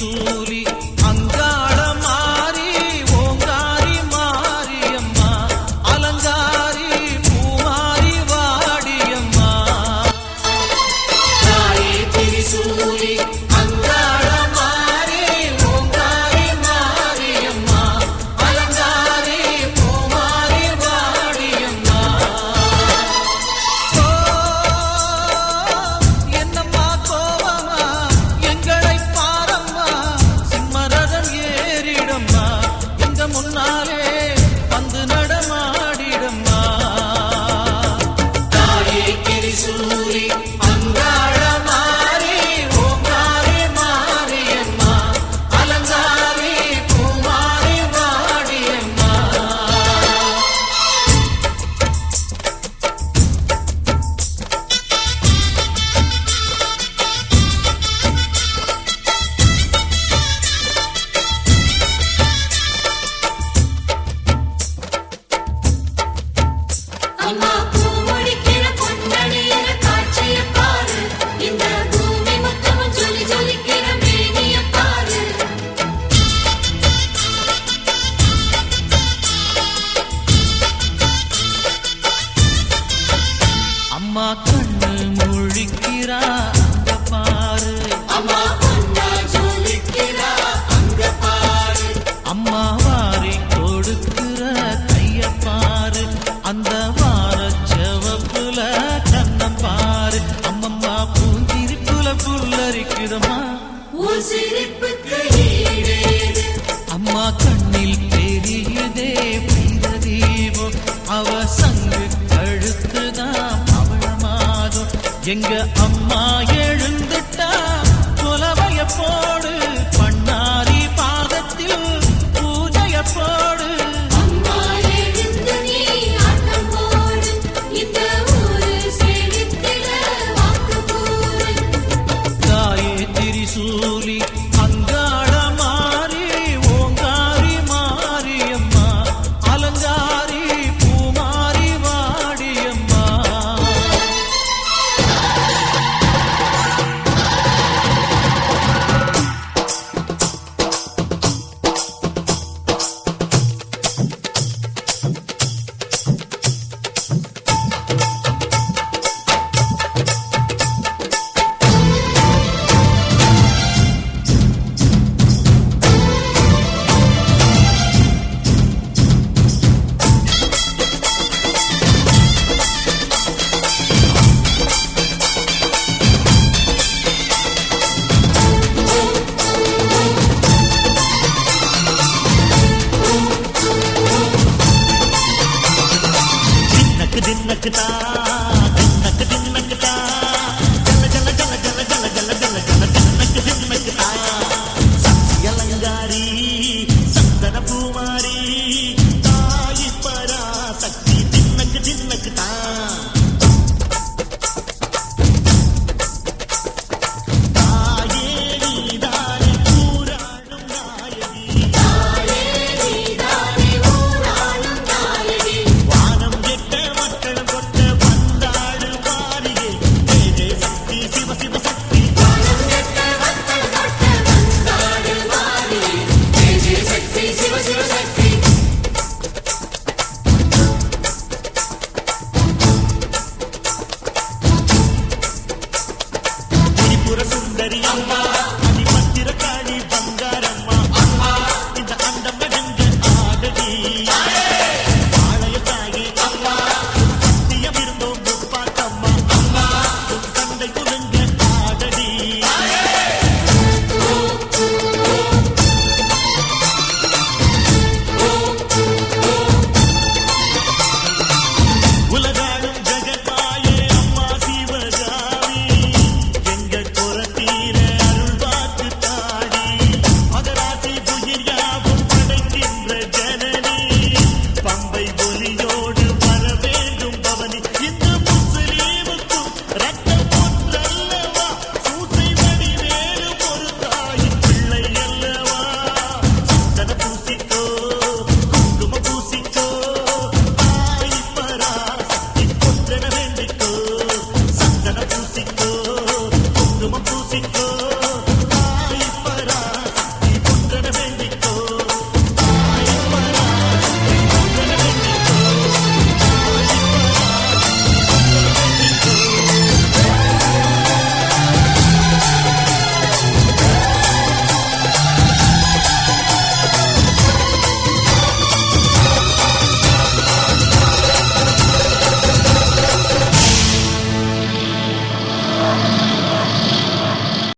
திரிசூலி அங்காள மாறி ஓங்காரி மாரியம்மா அலங்காரி பூமாரி வாடியம்மா தாயே திரிசூலி அங்காள மாறி ஓங்காரி மாரியம்மா அலங்காரி பூமாரி வாடியம்மா என்னம்மா கோவமா எங்களை பாரம்மா சிம்மரதம் ஏறிடம்மா எங்க முன்னாலே வந்து நடமாடிடம்மா தாயே திரிசூலி அங்காள மாறி ஓங்காரி மாரியம்மா அலங்காரி பூமாரி வாடியம்மா அம்மா பூமுடிக்கிற பொன்னணியிற காட்சிய பாரு இந்த பூமி மொத்தமும் ஜொலி ஜொலிக்கிற மேனிய பாரு அம்மா கண்ணு முழிக்கிறா அங்க பாரு அம்மா பொன்னா ஜொலிக்கிறா அங்க பாரு அம்மா வாரி கொடுக்கிற கைய பாரு அந்த வார செவப்புல கண்ணம் பாரு அம்மம்மா பூஞ்சிரிப்புல புல்லரிக்குதம்மா உன் சிரிப்புக்கு ஈடேது அம்மா கண்ணில் தெரியுதே வீர தீபம் அவ சங்கு கழுத்துதான் பவளமாகும் எங்க அம்மா எழுந்துட்டா புலவைய போடு பண்ணாரி பாதத்தில் பூஜைய போடு அம்மா எழுந்து நீ ஆட்டம் போடு இந்த ஊரு செழித்திட வாக்கு கூறு தாயே திரிசூலி